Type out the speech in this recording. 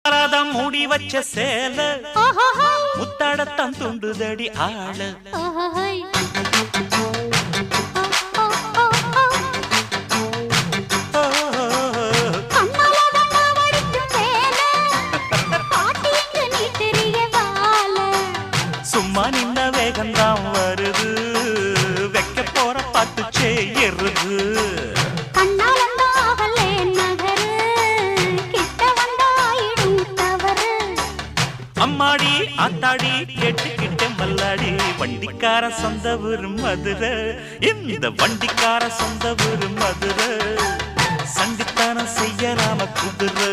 ரதம் மூடி வச்ச சேல முத்தாடத்தான் துண்டுதடி ஆள சும்மா நின்ன வேகந்தான் வருது வைக்க போற பாட்டு செய்யறது அம்மாடி ஆத்தாடி கேட்டுக்கிட்ட மல்லாடி வண்டிக்கார சொந்த ஊர் மதுரை இந்த வண்டிக்கார சொந்த ஊர் மதுரை சண்டித்தானம் செய்யலாம குதிரை